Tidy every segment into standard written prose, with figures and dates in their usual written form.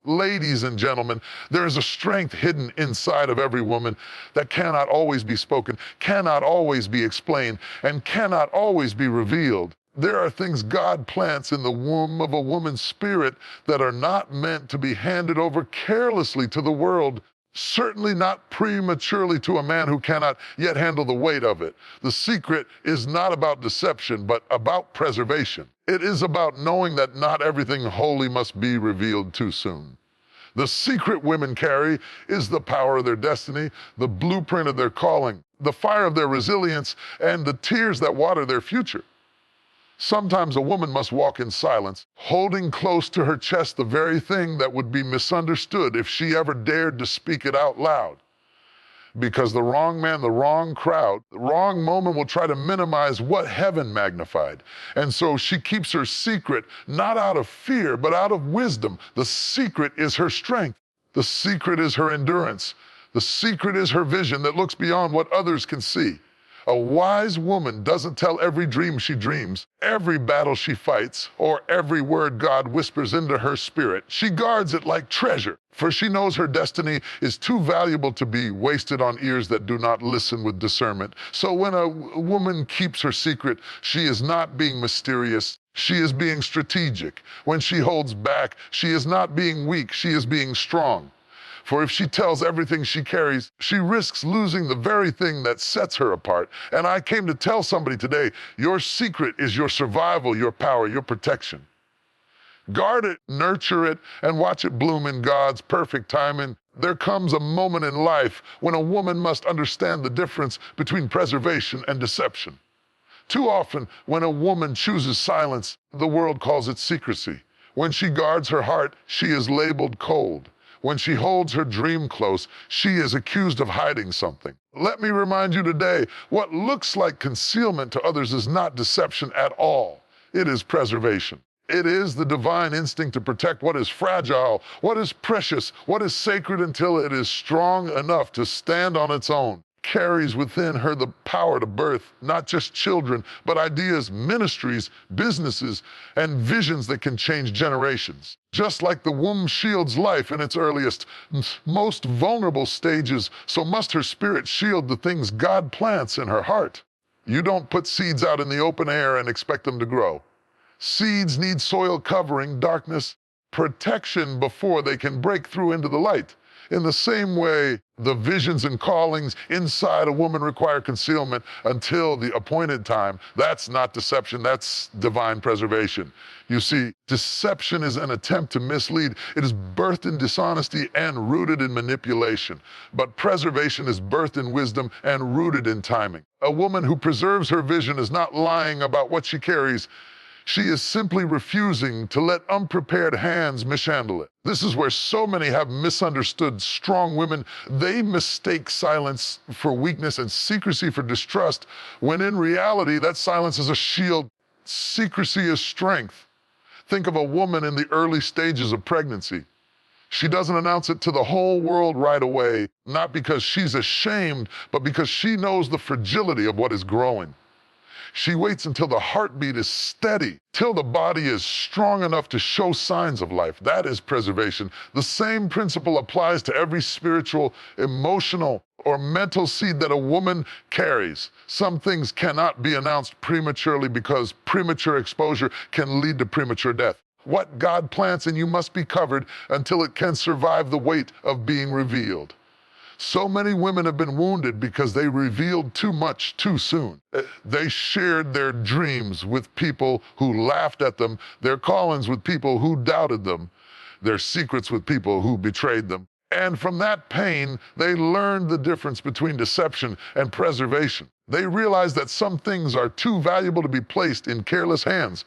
Ladies and gentlemen, there is a strength hidden inside of every woman that cannot always be spoken, cannot always be explained, and cannot always be revealed. There are things God plants in the womb of a woman's spirit that are not meant to be handed over carelessly to the world, certainly not prematurely to a man who cannot yet handle the weight of it. The secret is not about deception, but about preservation. It is about knowing that not everything holy must be revealed too soon. The secret women carry is the power of their destiny, the blueprint of their calling, the fire of their resilience, and the tears that water their future. Sometimes a woman must walk in silence, holding close to her chest the very thing that would be misunderstood if she ever dared to speak it out loud. Because the wrong man, the wrong crowd, the wrong moment will try to minimize what heaven magnified. And so she keeps her secret, not out of fear, but out of wisdom. The secret is her strength. The secret is her endurance. The secret is her vision that looks beyond what others can see. A wise woman doesn't tell every dream she dreams, every battle she fights, or every word God whispers into her spirit. She guards it like treasure, for she knows her destiny is too valuable to be wasted on ears that do not listen with discernment. So when a woman keeps her secret, she is not being mysterious, she is being strategic. When she holds back, she is not being weak, she is being strong. For if she tells everything she carries, she risks losing the very thing that sets her apart. And I came to tell somebody today, your secret is your survival, your power, your protection. Guard it, nurture it, and watch it bloom in God's perfect timing. There comes a moment in life when a woman must understand the difference between preservation and deception. Too often, when a woman chooses silence, the world calls it secrecy. When she guards her heart, she is labeled cold. When she holds her dream close, she is accused of hiding something. Let me remind you today, what looks like concealment to others is not deception at all. It is preservation. It is the divine instinct to protect what is fragile, what is precious, what is sacred until it is strong enough to stand on its own. Carries within her the power to birth not just children, but ideas, ministries, businesses, and visions that can change generations. Just like the womb shields life in its earliest, most vulnerable stages, so must her spirit shield the things God plants in her heart. You don't put seeds out in the open air and expect them to grow. Seeds need soil covering, darkness, protection before they can break through into the light. In the same way, the visions and callings inside a woman require concealment until the appointed time. That's not deception, that's divine preservation. You see, deception is an attempt to mislead. It is birthed in dishonesty and rooted in manipulation. But preservation is birthed in wisdom and rooted in timing. A woman who preserves her vision is not lying about what she carries. She is simply refusing to let unprepared hands mishandle it. This is where so many have misunderstood strong women. They mistake silence for weakness and secrecy for distrust, when in reality, that silence is a shield. Secrecy is strength. Think of a woman in the early stages of pregnancy. She doesn't announce it to the whole world right away, not because she's ashamed, but because she knows the fragility of what is growing. She waits until the heartbeat is steady, till the body is strong enough to show signs of life. That is preservation. The same principle applies to every spiritual, emotional, or mental seed that a woman carries. Some things cannot be announced prematurely because premature exposure can lead to premature death. What God plants in you must be covered until it can survive the weight of being revealed. So many women have been wounded because they revealed too much too soon. They shared their dreams with people who laughed at them, their callings with people who doubted them, their secrets with people who betrayed them. And from that pain, they learned the difference between deception and preservation. They realized that some things are too valuable to be placed in careless hands.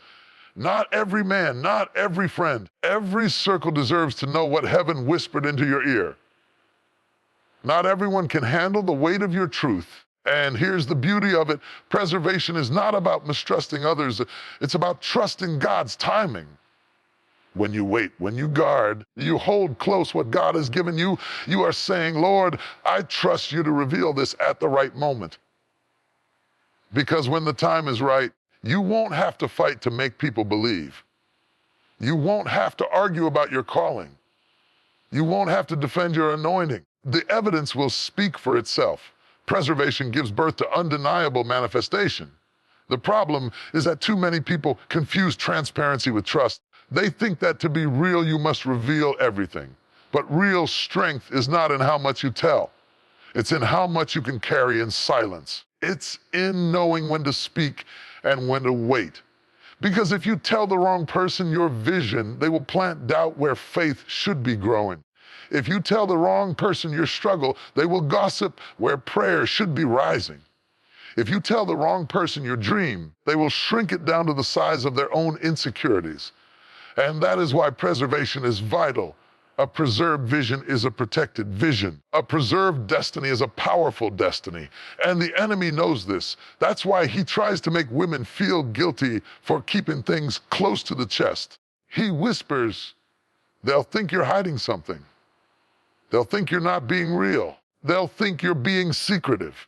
Not every man, not every friend, every circle deserves to know what heaven whispered into your ear. Not everyone can handle the weight of your truth. And here's the beauty of it. Preservation is not about mistrusting others. It's about trusting God's timing. When you wait, when you guard, you hold close what God has given you. You are saying, Lord, I trust you to reveal this at the right moment. Because when the time is right, you won't have to fight to make people believe. You won't have to argue about your calling. You won't have to defend your anointing. The evidence will speak for itself. Preservation gives birth to undeniable manifestation. The problem is that too many people confuse transparency with trust. They think that to be real, you must reveal everything. But real strength is not in how much you tell. It's in how much you can carry in silence. It's in knowing when to speak and when to wait. Because if you tell the wrong person your vision, they will plant doubt where faith should be growing. If you tell the wrong person your struggle, they will gossip where prayer should be rising. If you tell the wrong person your dream, they will shrink it down to the size of their own insecurities. And that is why preservation is vital. A preserved vision is a protected vision. A preserved destiny is a powerful destiny. And the enemy knows this. That's why he tries to make women feel guilty for keeping things close to the chest. He whispers, they'll think you're hiding something. They'll think you're not being real. They'll think you're being secretive.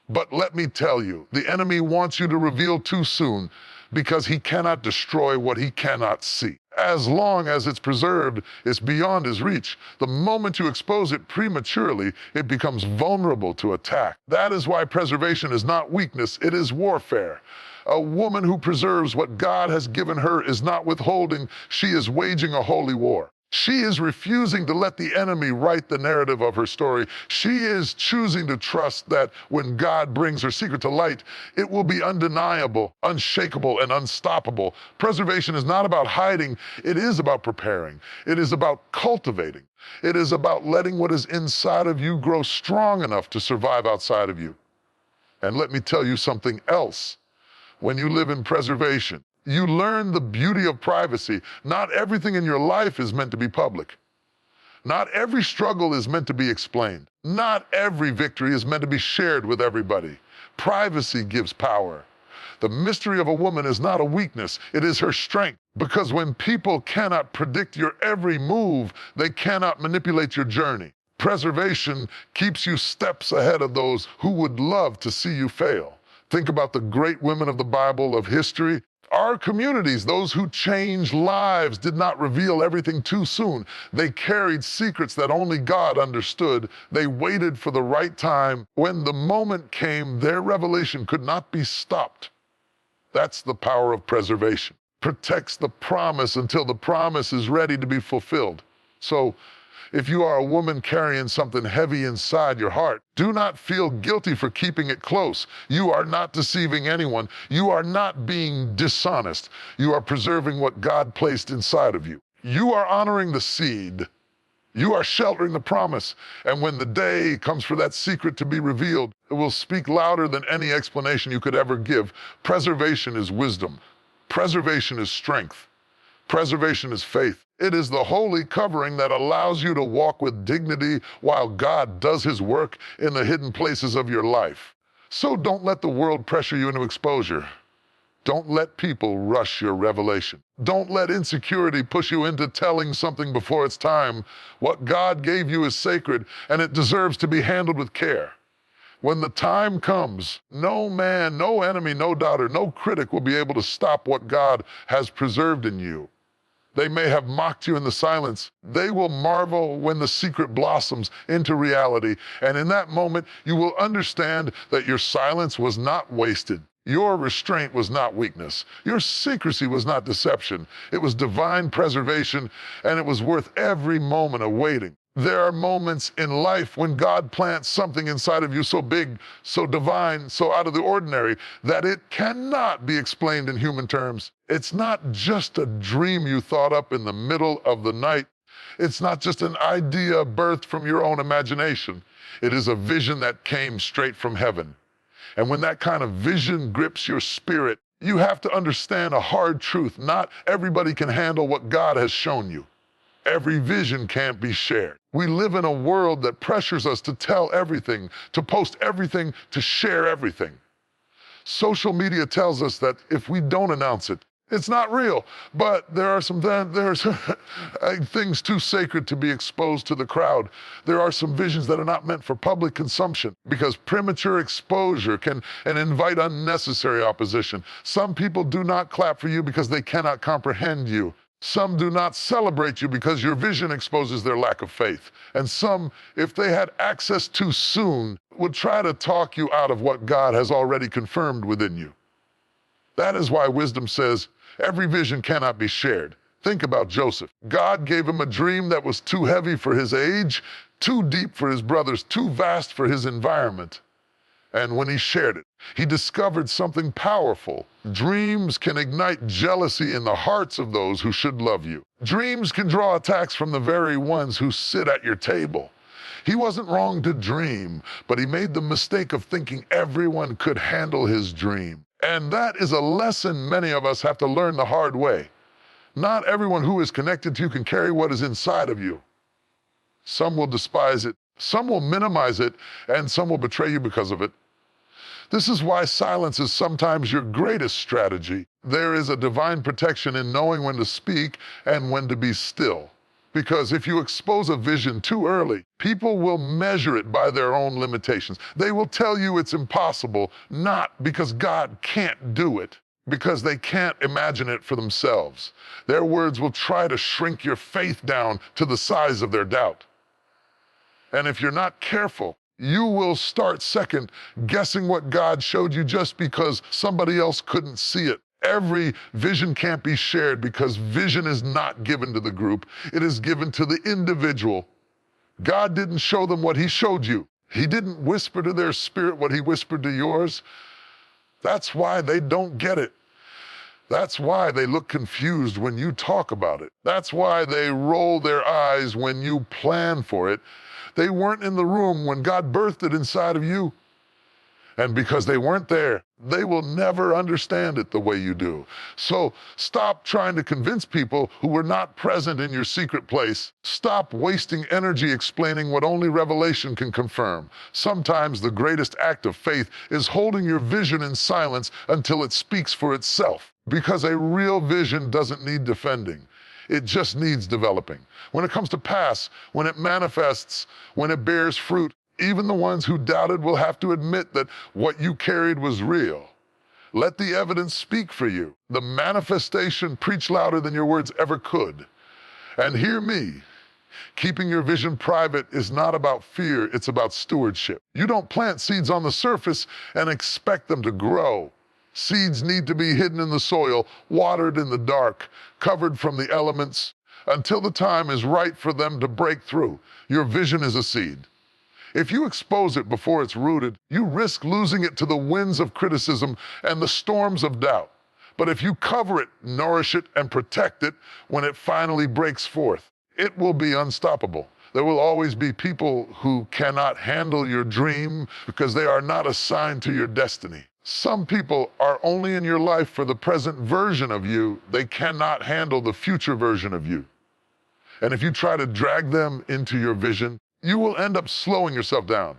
But let me tell you, the enemy wants you to reveal too soon because he cannot destroy what he cannot see. As long as it's preserved, it's beyond his reach. The moment you expose it prematurely, it becomes vulnerable to attack. That is why preservation is not weakness, it is warfare. A woman who preserves what God has given her is not withholding, she is waging a holy war. She is refusing to let the enemy write the narrative of her story. She is choosing to trust that when God brings her secret to light, it will be undeniable, unshakable, and unstoppable. Preservation is not about hiding, it is about preparing. It is about cultivating. It is about letting what is inside of you grow strong enough to survive outside of you. And let me tell you something else. When you live in preservation, you learn the beauty of privacy. Not everything in your life is meant to be public. Not every struggle is meant to be explained. Not every victory is meant to be shared with everybody. Privacy gives power. The mystery of a woman is not a weakness, it is her strength. Because when people cannot predict your every move, they cannot manipulate your journey. Preservation keeps you steps ahead of those who would love to see you fail. Think about the great women of the Bible, of history. Our communities, those who changed lives, did not reveal everything too soon. They carried secrets that only God understood. They waited for the right time. When the moment came, their revelation could not be stopped. That's the power of preservation. Protects the promise until the promise is ready to be fulfilled. So, if you are a woman carrying something heavy inside your heart, do not feel guilty for keeping it close. You are not deceiving anyone. You are not being dishonest. You are preserving what God placed inside of you. You are honoring the seed. You are sheltering the promise. And when the day comes for that secret to be revealed, it will speak louder than any explanation you could ever give. Preservation is wisdom. Preservation is strength. Preservation is faith. It is the holy covering that allows you to walk with dignity while God does his work in the hidden places of your life. So don't let the world pressure you into exposure. Don't let people rush your revelation. Don't let insecurity push you into telling something before it's time. What God gave you is sacred, and it deserves to be handled with care. When the time comes, no man, no enemy, no doubter, no critic will be able to stop what God has preserved in you. They may have mocked you in the silence. They will marvel when the secret blossoms into reality. And in that moment, you will understand that your silence was not wasted. Your restraint was not weakness. Your secrecy was not deception. It was divine preservation, and it was worth every moment of waiting. There are moments in life when God plants something inside of you so big, so divine, so out of the ordinary, that it cannot be explained in human terms. It's not just a dream you thought up in the middle of the night. It's not just an idea birthed from your own imagination. It is a vision that came straight from heaven. And when that kind of vision grips your spirit, you have to understand a hard truth. Not everybody can handle what God has shown you. Every vision can't be shared. We live in a world that pressures us to tell everything, to post everything, to share everything. Social media tells us that if we don't announce it, it's not real. But there's things too sacred to be exposed to the crowd. There are some visions that are not meant for public consumption because premature exposure can invite unnecessary opposition. Some people do not clap for you because they cannot comprehend you. Some do not celebrate you because your vision exposes their lack of faith. And some, if they had access too soon, would try to talk you out of what God has already confirmed within you. That is why wisdom says every vision cannot be shared. Think about Joseph. God gave him a dream that was too heavy for his age, too deep for his brothers, too vast for his environment. And when he shared it, he discovered something powerful. Dreams can ignite jealousy in the hearts of those who should love you. Dreams can draw attacks from the very ones who sit at your table. He wasn't wrong to dream, but he made the mistake of thinking everyone could handle his dream. And that is a lesson many of us have to learn the hard way. Not everyone who is connected to you can carry what is inside of you. Some will despise it, some will minimize it, and some will betray you because of it. This is why silence is sometimes your greatest strategy. There is a divine protection in knowing when to speak and when to be still. Because if you expose a vision too early, people will measure it by their own limitations. They will tell you it's impossible, not because God can't do it, because they can't imagine it for themselves. Their words will try to shrink your faith down to the size of their doubt. And if you're not careful, you will start second guessing what God showed you just because somebody else couldn't see it. Every vision can't be shared because vision is not given to the group. It is given to the individual. God didn't show them what he showed you. He didn't whisper to their spirit what he whispered to yours. That's why they don't get it. That's why they look confused when you talk about it. That's why they roll their eyes when you plan for it. They weren't in the room when God birthed it inside of you. And because they weren't there, they will never understand it the way you do. So stop trying to convince people who were not present in your secret place. Stop wasting energy explaining what only revelation can confirm. Sometimes the greatest act of faith is holding your vision in silence until it speaks for itself. Because a real vision doesn't need defending. It just needs developing. When it comes to pass, when it manifests, when it bears fruit, even the ones who doubted will have to admit that what you carried was real. Let the evidence speak for you. The manifestation preach louder than your words ever could. And hear me, keeping your vision private is not about fear, it's about stewardship. You don't plant seeds on the surface and expect them to grow. Seeds need to be hidden in the soil, watered in the dark, covered from the elements, until the time is right for them to break through. Your vision is a seed. If you expose it before it's rooted, you risk losing it to the winds of criticism and the storms of doubt. But if you cover it, nourish it, and protect it when it finally breaks forth, it will be unstoppable. There will always be people who cannot handle your dream because they are not assigned to your destiny. Some people are only in your life for the present version of you. They cannot handle the future version of you. And if you try to drag them into your vision, you will end up slowing yourself down.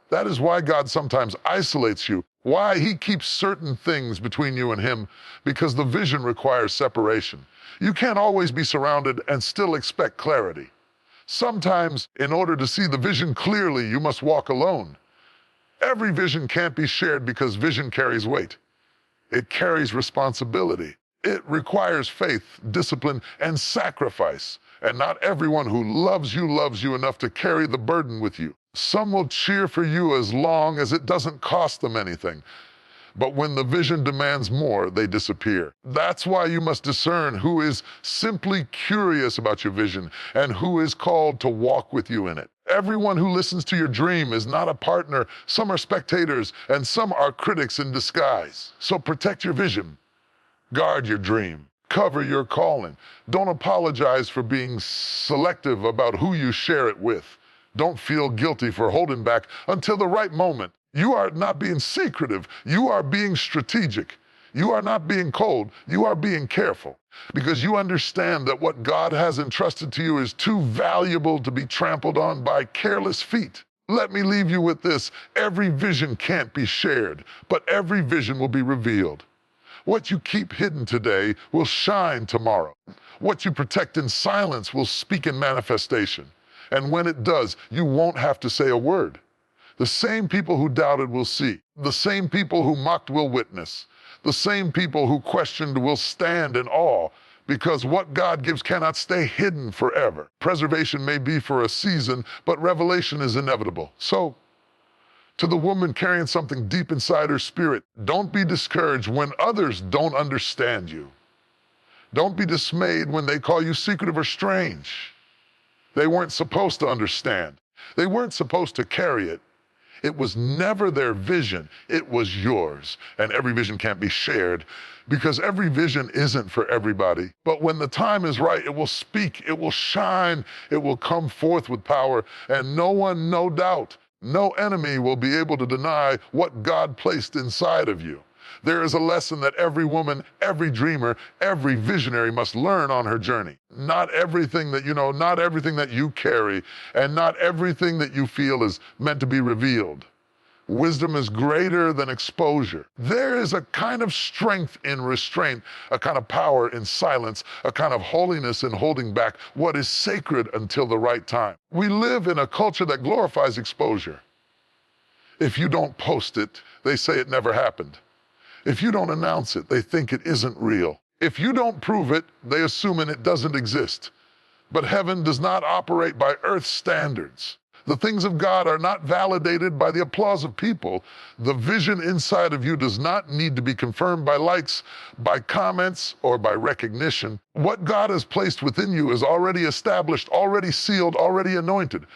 That is why God sometimes isolates you, why he keeps certain things between you and him, because the vision requires separation. You can't always be surrounded and still expect clarity. Sometimes, in order to see the vision clearly, you must walk alone. Every vision can't be shared because vision carries weight. It carries responsibility. It requires faith, discipline, and sacrifice. And not everyone who loves you enough to carry the burden with you. Some will cheer for you as long as it doesn't cost them anything. But when the vision demands more, they disappear. That's why you must discern who is simply curious about your vision and who is called to walk with you in it. Everyone who listens to your dream is not a partner. Some are spectators, and some are critics in disguise. So protect your vision. Guard your dream. Cover your calling. Don't apologize for being selective about who you share it with. Don't feel guilty for holding back until the right moment. You are not being secretive. You are being strategic. You are not being cold. You are being careful because you understand that what God has entrusted to you is too valuable to be trampled on by careless feet. Let me leave you with this. Every vision can't be shared, but every vision will be revealed. What you keep hidden today will shine tomorrow. What you protect in silence will speak in manifestation. And when it does, you won't have to say a word. The same people who doubted will see. The same people who mocked will witness. The same people who questioned will stand in awe because what God gives cannot stay hidden forever. Preservation may be for a season, but revelation is inevitable. So, to the woman carrying something deep inside her spirit, don't be discouraged when others don't understand you. Don't be dismayed when they call you secretive or strange. They weren't supposed to understand. They weren't supposed to carry it. It was never their vision, it was yours. And every vision can't be shared because every vision isn't for everybody. But when the time is right, it will speak, it will shine, it will come forth with power. And no one, no doubt, no enemy will be able to deny what God placed inside of you. There is a lesson that every woman, every dreamer, every visionary must learn on her journey. Not everything that you know, not everything that you carry, and not everything that you feel is meant to be revealed. Wisdom is greater than exposure. There is a kind of strength in restraint, a kind of power in silence, a kind of holiness in holding back what is sacred until the right time. We live in a culture that glorifies exposure. If you don't post it, they say it never happened. If you don't announce it, they think it isn't real. If you don't prove it, they assume it doesn't exist. But heaven does not operate by earth's standards. The things of God are not validated by the applause of people. The vision inside of you does not need to be confirmed by likes, by comments, or by recognition. What God has placed within you is already established, already sealed, already anointed.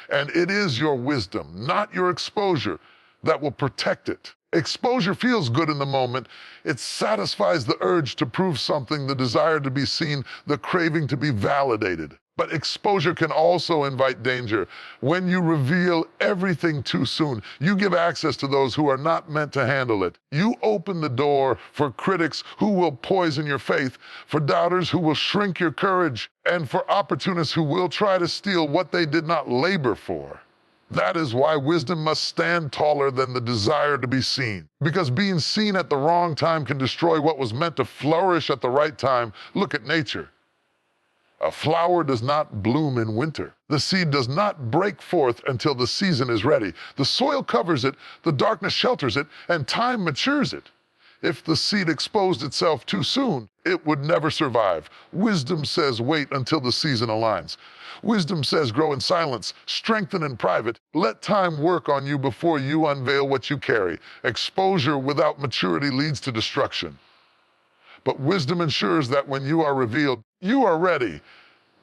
And it is your wisdom, not your exposure, that will protect it. Exposure feels good in the moment. It satisfies the urge to prove something, the desire to be seen, the craving to be validated. But exposure can also invite danger. When you reveal everything too soon, you give access to those who are not meant to handle it. You open the door for critics who will poison your faith, for doubters who will shrink your courage, and for opportunists who will try to steal what they did not labor for. That is why wisdom must stand taller than the desire to be seen. Because being seen at the wrong time can destroy what was meant to flourish at the right time. Look at nature. A flower does not bloom in winter. The seed does not break forth until the season is ready. The soil covers it, the darkness shelters it, and time matures it. If the seed exposed itself too soon, it would never survive. Wisdom says wait until the season aligns. Wisdom says grow in silence, strengthen in private. Let time work on you before you unveil what you carry. Exposure without maturity leads to destruction. But wisdom ensures that when you are revealed, you are ready.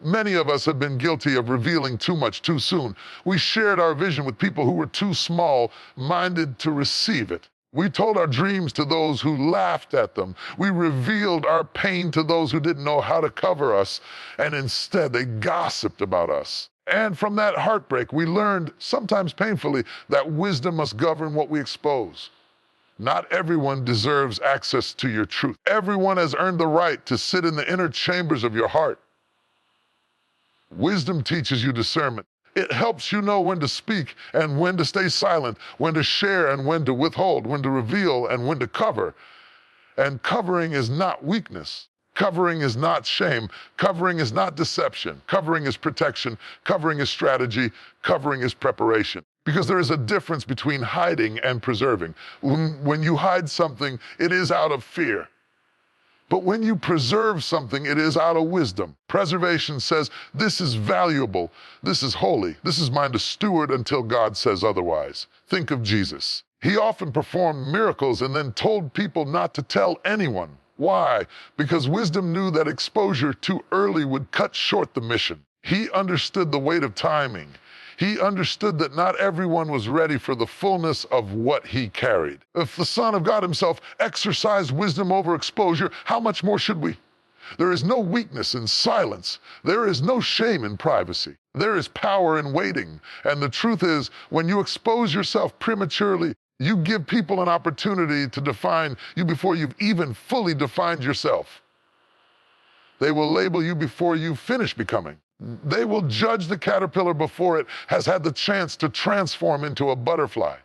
Many of us have been guilty of revealing too much too soon. We shared our vision with people who were too small-minded to receive it. We told our dreams to those who laughed at them. We revealed our pain to those who didn't know how to cover us, and instead they gossiped about us. And from that heartbreak, we learned, sometimes painfully, that wisdom must govern what we expose. Not everyone deserves access to your truth. Everyone has earned the right to sit in the inner chambers of your heart. Wisdom teaches you discernment. It helps you know when to speak and when to stay silent, when to share and when to withhold, when to reveal and when to cover. And covering is not weakness. Covering is not shame. Covering is not deception. Covering is protection. Covering is strategy. Covering is preparation. Because there is a difference between hiding and preserving. When you hide something, it is out of fear. But when you preserve something, it is out of wisdom. Preservation says, this is valuable, this is holy, this is mine to steward until God says otherwise. Think of Jesus. He often performed miracles and then told people not to tell anyone. Why? Because wisdom knew that exposure too early would cut short the mission. He understood the weight of timing. He understood that not everyone was ready for the fullness of what he carried. If the Son of God himself exercised wisdom over exposure, how much more should we? There is no weakness in silence. There is no shame in privacy. There is power in waiting. And the truth is, when you expose yourself prematurely, you give people an opportunity to define you before you've even fully defined yourself. They will label you before you finish becoming. They will judge the caterpillar before it has had the chance to transform into a butterfly.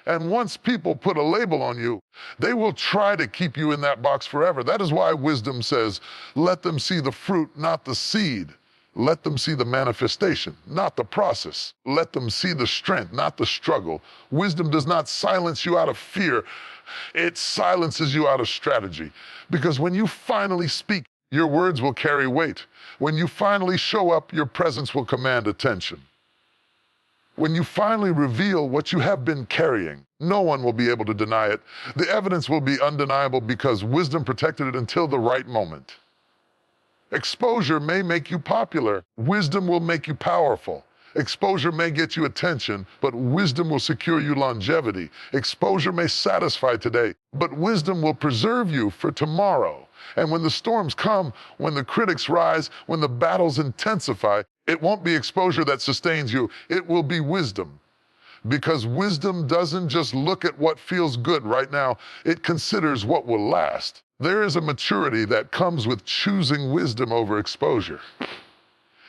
And once people put a label on you, they will try to keep you in that box forever. That is why wisdom says, let them see the fruit, not the seed. Let them see the manifestation, not the process. Let them see the strength, not the struggle. Wisdom does not silence you out of fear. It silences you out of strategy. Because when you finally speak, Your words will carry weight. When you finally show up, your presence will command attention. When you finally reveal what you have been carrying, no one will be able to deny it. The evidence will be undeniable because wisdom protected it until the right moment. Exposure may make you popular. Wisdom will make you powerful. Exposure may get you attention, but wisdom will secure you longevity. Exposure may satisfy today, but wisdom will preserve you for tomorrow. And when the storms come, when the critics rise, when the battles intensify, it won't be exposure that sustains you, it will be wisdom. Because wisdom doesn't just look at what feels good right now, it considers what will last. There is a maturity that comes with choosing wisdom over exposure.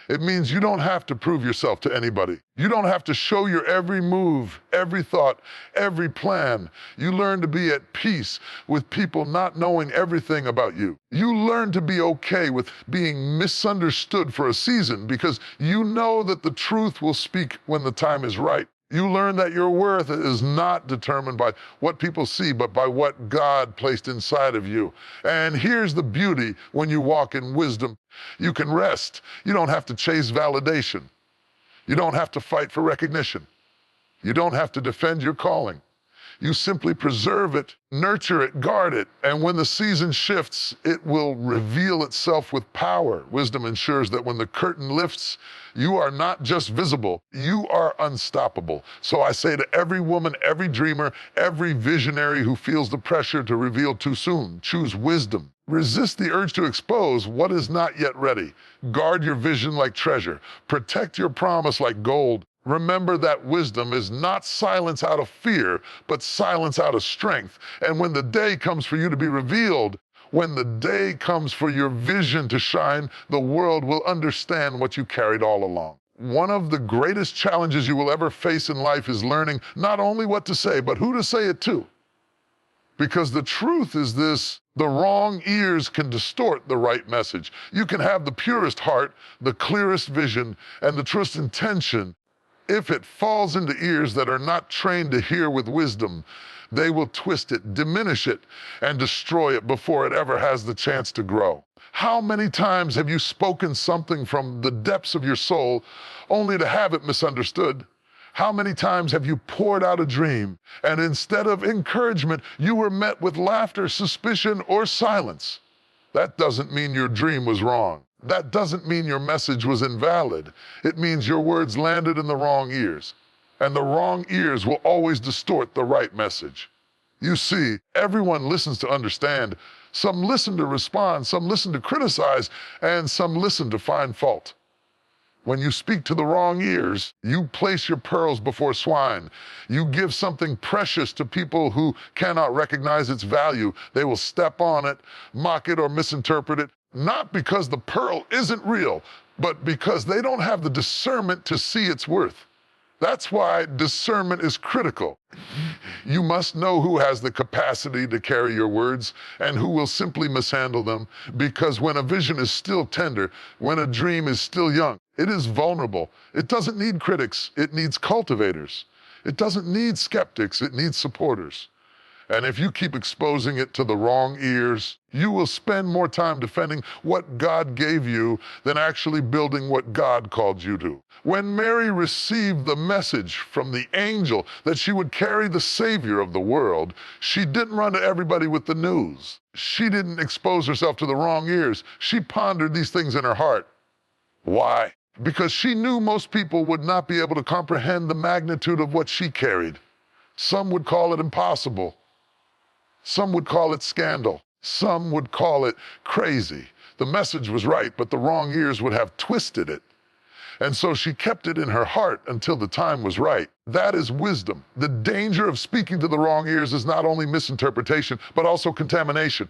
It means you don't have to prove yourself to anybody. You don't have to show your every move, every thought, every plan. You learn to be at peace with people not knowing everything about you. You learn to be okay with being misunderstood for a season because you know that the truth will speak when the time is right. You learn that your worth is not determined by what people see, but by what God placed inside of you. And here's the beauty when you walk in wisdom. You can rest. You don't have to chase validation. You don't have to fight for recognition. You don't have to defend your calling. You simply preserve it, nurture it, guard it, and when the season shifts, it will reveal itself with power. Wisdom ensures that when the curtain lifts, you are not just visible, you are unstoppable. So I say to every woman, every dreamer, every visionary who feels the pressure to reveal too soon, choose wisdom. Resist the urge to expose what is not yet ready. Guard your vision like treasure. Protect your promise like gold. Remember that wisdom is not silence out of fear, but silence out of strength. And when the day comes for you to be revealed, when the day comes for your vision to shine, the world will understand what you carried all along. One of the greatest challenges you will ever face in life is learning not only what to say, but who to say it to. Because the truth is this, the wrong ears can distort the right message. You can have the purest heart, the clearest vision, and the truest intention. If it falls into ears that are not trained to hear with wisdom, they will twist it, diminish it, and destroy it before it ever has the chance to grow. How many times have you spoken something from the depths of your soul only to have it misunderstood? How many times have you poured out a dream and instead of encouragement, you were met with laughter, suspicion, or silence? That doesn't mean your dream was wrong. That doesn't mean your message was invalid. It means your words landed in the wrong ears. And the wrong ears will always distort the right message. You see, everyone listens to understand. Some listen to respond, some listen to criticize, and some listen to find fault. When you speak to the wrong ears, you place your pearls before swine. You give something precious to people who cannot recognize its value. They will step on it, mock it, or misinterpret it. Not because the pearl isn't real, but because they don't have the discernment to see its worth. That's why discernment is critical. You must know who has the capacity to carry your words and who will simply mishandle them, because when a vision is still tender, when a dream is still young, it is vulnerable. It doesn't need critics, it needs cultivators. It doesn't need skeptics, it needs supporters. And if you keep exposing it to the wrong ears, you will spend more time defending what God gave you than actually building what God called you to. When Mary received the message from the angel that she would carry the Savior of the world, she didn't run to everybody with the news. She didn't expose herself to the wrong ears. She pondered these things in her heart. Why? Because she knew most people would not be able to comprehend the magnitude of what she carried. Some would call it impossible. Some would call it scandal. Some would call it crazy. The message was right, but the wrong ears would have twisted it. And so she kept it in her heart until the time was right. That is wisdom. The danger of speaking to the wrong ears is not only misinterpretation, but also contamination.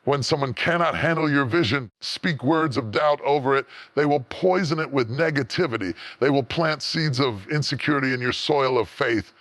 When someone cannot handle your vision, speak words of doubt over it, they will poison it with negativity. They will plant seeds of insecurity in your soil of faith.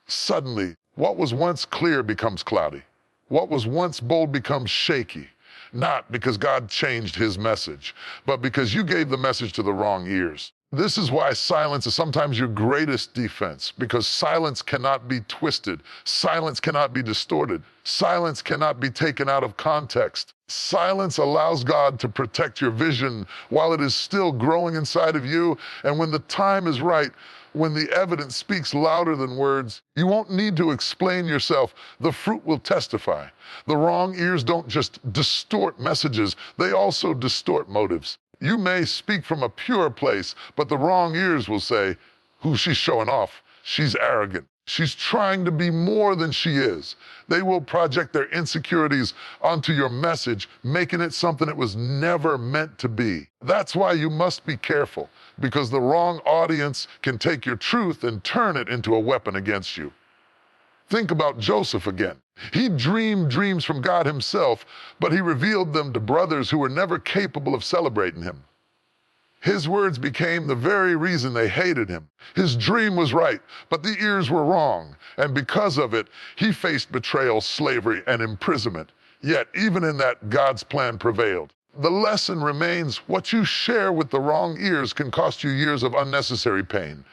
Suddenly, what was once clear becomes cloudy. What was once bold becomes shaky. Not because God changed his message, but because you gave the message to the wrong ears. This is why silence is sometimes your greatest defense, because silence cannot be twisted. Silence cannot be distorted. Silence cannot be taken out of context. Silence allows God to protect your vision while it is still growing inside of you. And when the time is right, when the evidence speaks louder than words, you won't need to explain yourself. The fruit will testify. The wrong ears don't just distort messages, they also distort motives. You may speak from a pure place, but the wrong ears will say, "Who's she showing off? She's arrogant. She's trying to be more than she is." They will project their insecurities onto your message, making it something it was never meant to be. That's why you must be careful, because the wrong audience can take your truth and turn it into a weapon against you. Think about Joseph again. He dreamed dreams from God himself, but he revealed them to brothers who were never capable of celebrating him. His words became the very reason they hated him. His dream was right, but the ears were wrong, and because of it, he faced betrayal, slavery, and imprisonment. Yet, even in that, God's plan prevailed. The lesson remains: what you share with the wrong ears can cost you years of unnecessary pain.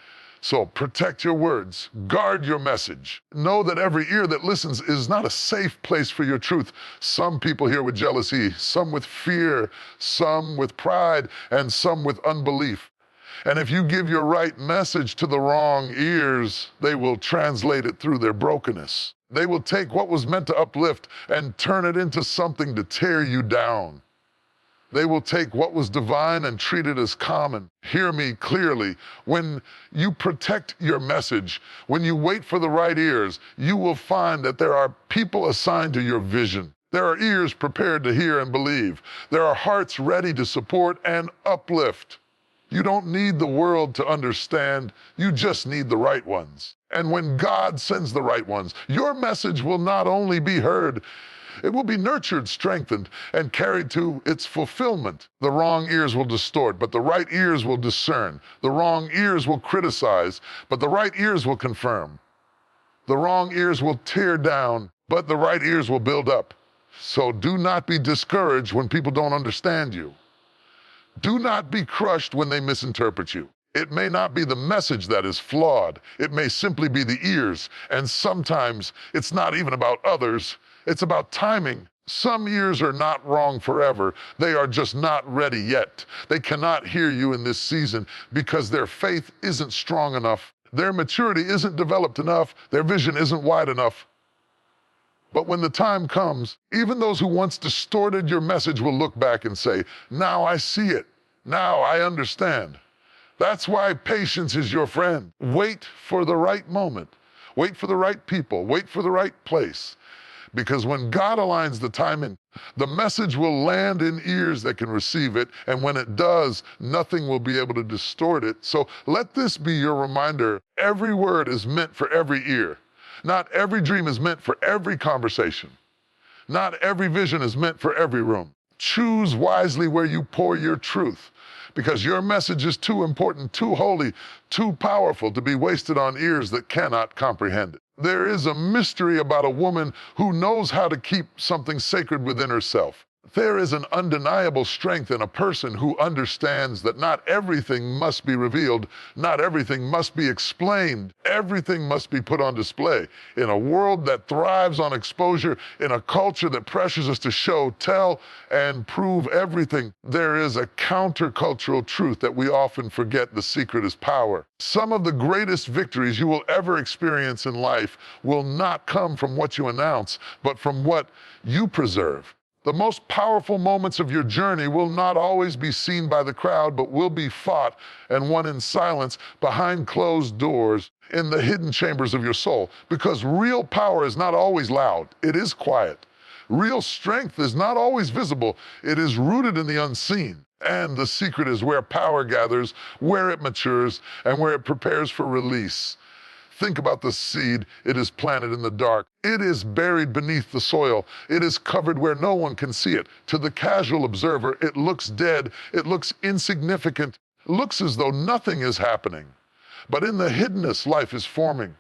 So protect your words, guard your message. Know that every ear that listens is not a safe place for your truth. Some people hear with jealousy, some with fear, some with pride, and some with unbelief. And if you give your right message to the wrong ears, they will translate it through their brokenness. They will take what was meant to uplift and turn it into something to tear you down. They will take what was divine and treat it as common. Hear me clearly. When you protect your message, when you wait for the right ears, you will find that there are people assigned to your vision. There are ears prepared to hear and believe. There are hearts ready to support and uplift. You don't need the world to understand. You just need the right ones. And when God sends the right ones, your message will not only be heard, it will be nurtured, strengthened, and carried to its fulfillment. The wrong ears will distort, but the right ears will discern. The wrong ears will criticize, but the right ears will confirm. The wrong ears will tear down, but the right ears will build up. So do not be discouraged when people don't understand you. Do not be crushed when they misinterpret you. It may not be the message that is flawed. It may simply be the ears. And sometimes it's not even about others. It's about timing. Some ears are not wrong forever. They are just not ready yet. They cannot hear you in this season because their faith isn't strong enough. Their maturity isn't developed enough. Their vision isn't wide enough. But when the time comes, even those who once distorted your message will look back and say, "Now I see it. Now I understand." That's why patience is your friend. Wait for the right moment. Wait for the right people. Wait for the right place. Because when God aligns the timing, the message will land in ears that can receive it, and when it does, nothing will be able to distort it. So let this be your reminder. Every word is meant for every ear. Not every dream is meant for every conversation. Not every vision is meant for every room. Choose wisely where you pour your truth, because your message is too important, too holy, too powerful to be wasted on ears that cannot comprehend it. There is a mystery about a woman who knows how to keep something sacred within herself. There is an undeniable strength in a person who understands that not everything must be revealed, not everything must be explained, everything must be put on display. In a world that thrives on exposure, in a culture that pressures us to show, tell, and prove everything, there is a countercultural truth that we often forget. The secret is power. Some of the greatest victories you will ever experience in life will not come from what you announce, but from what you preserve. The most powerful moments of your journey will not always be seen by the crowd, but will be fought and won in silence, behind closed doors, in the hidden chambers of your soul. Because real power is not always loud, it is quiet. Real strength is not always visible, it is rooted in the unseen. And the secret is where power gathers, where it matures, and where it prepares for release. Think about the seed. It is planted in the dark. It is buried beneath the soil. It is covered where no one can see it. To the casual observer, it looks dead. It looks insignificant. It looks as though nothing is happening. But in the hiddenness, life is forming.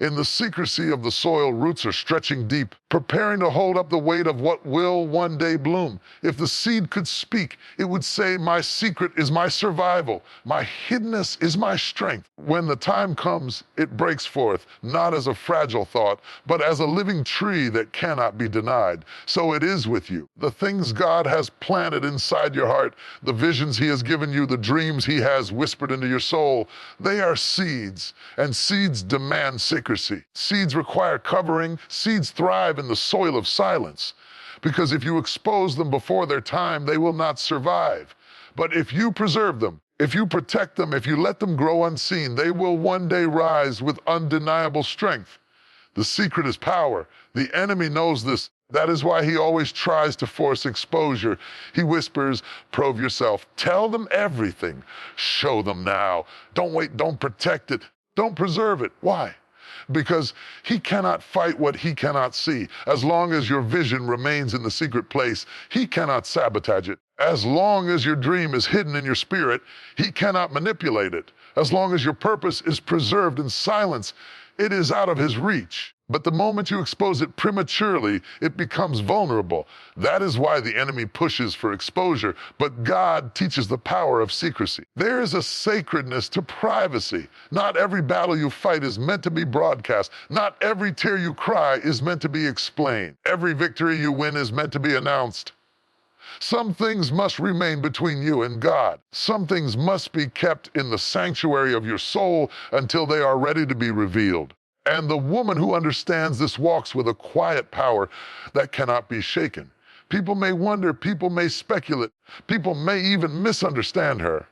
In the secrecy of the soil, roots are stretching deep, preparing to hold up the weight of what will one day bloom. If the seed could speak, it would say, "My secret is my survival. My hiddenness is my strength." When the time comes, it breaks forth, not as a fragile thought, but as a living tree that cannot be denied. So it is with you. The things God has planted inside your heart, the visions He has given you, the dreams He has whispered into your soul, they are seeds, and seeds demand secrecy. Seeds require covering. Seeds thrive in the soil of silence, because if you expose them before their time, they will not survive. But if you preserve them, if you protect them, if you let them grow unseen, they will one day rise with undeniable strength. The secret is power. The enemy knows this. That is why he always tries to force exposure. He whispers, "Prove yourself. Tell them everything. Show them now. Don't wait. Don't protect it. Don't preserve it." Why? Because he cannot fight what he cannot see. As long as your vision remains in the secret place, he cannot sabotage it. As long as your dream is hidden in your spirit, he cannot manipulate it. As long as your purpose is preserved in silence, it is out of his reach. But the moment you expose it prematurely, it becomes vulnerable. That is why the enemy pushes for exposure, but God teaches the power of secrecy. There is a sacredness to privacy. Not every battle you fight is meant to be broadcast. Not every tear you cry is meant to be explained. Every victory you win is meant to be announced. Some things must remain between you and God. Some things must be kept in the sanctuary of your soul until they are ready to be revealed. And the woman who understands this walks with a quiet power that cannot be shaken. People may wonder, people may speculate, people may even misunderstand her.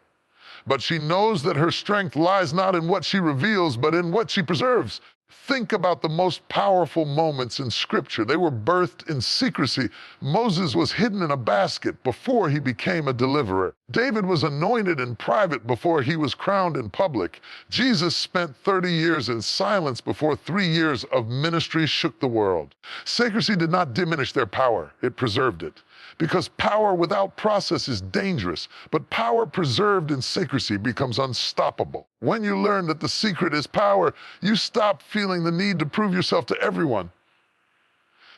But she knows that her strength lies not in what she reveals, but in what she preserves. Think about the most powerful moments in Scripture. They were birthed in secrecy. Moses was hidden in a basket before he became a deliverer. David was anointed in private before he was crowned in public. Jesus spent 30 years in silence before 3 years of ministry shook the world. Secrecy did not diminish their power. It preserved it. Because power without process is dangerous, but power preserved in secrecy becomes unstoppable. When you learn that the secret is power, you stop feeling the need to prove yourself to everyone.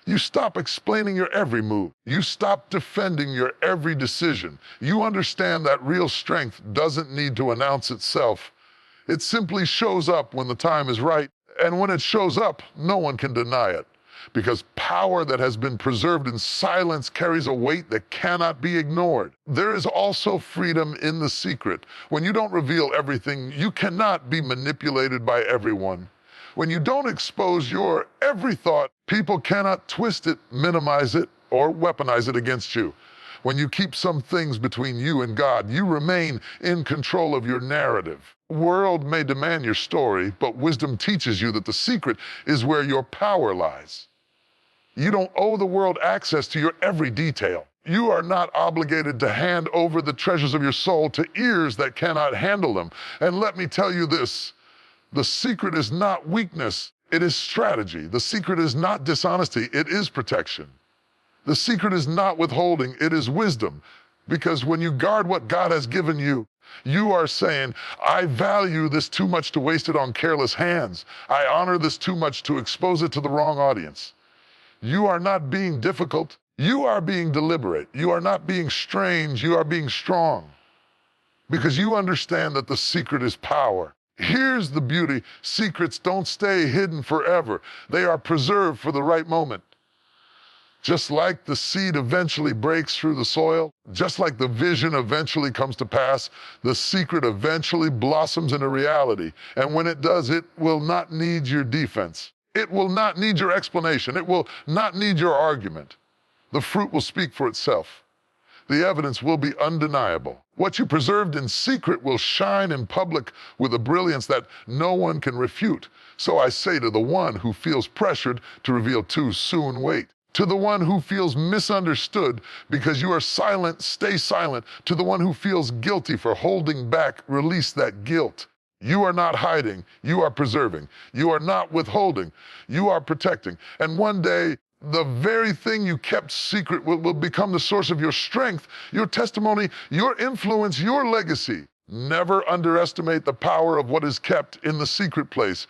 You stop explaining your every move. You stop defending your every decision. You understand that real strength doesn't need to announce itself. It simply shows up when the time is right, and when it shows up, no one can deny it. Because power that has been preserved in silence carries a weight that cannot be ignored. There is also freedom in the secret. When you don't reveal everything, you cannot be manipulated by everyone. When you don't expose your every thought, people cannot twist it, minimize it, or weaponize it against you. When you keep some things between you and God, you remain in control of your narrative. The world may demand your story, but wisdom teaches you that the secret is where your power lies. You don't owe the world access to your every detail. You are not obligated to hand over the treasures of your soul to ears that cannot handle them. And let me tell you this, the secret is not weakness, it is strategy. The secret is not dishonesty, it is protection. The secret is not withholding, it is wisdom. Because when you guard what God has given you, you are saying, I value this too much to waste it on careless hands. I honor this too much to expose it to the wrong audience. You are not being difficult. You are being deliberate. You are not being strange. You are being strong. Because you understand that the secret is power. Here's the beauty. Secrets don't stay hidden forever. They are preserved for the right moment. Just like the seed eventually breaks through the soil, just like the vision eventually comes to pass, the secret eventually blossoms into reality. And when it does, it will not need your defense. It will not need your explanation. It will not need your argument. The fruit will speak for itself. The evidence will be undeniable. What you preserved in secret will shine in public with a brilliance that no one can refute. So I say to the one who feels pressured to reveal too soon, wait. To the one who feels misunderstood because you are silent, stay silent. To the one who feels guilty for holding back, release that guilt. You are not hiding, you are preserving. You are not withholding, you are protecting. And one day, the very thing you kept secret will become the source of your strength, your testimony, your influence, your legacy. Never underestimate the power of what is kept in the secret place,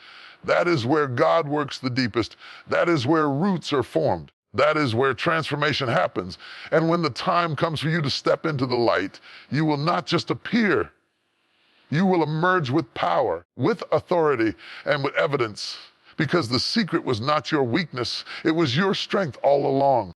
That is where God works the deepest. That is where roots are formed. That is where transformation happens. And when the time comes for you to step into the light, you will not just appear. You will emerge with power, with authority, and with evidence. Because the secret was not your weakness, it was your strength all along.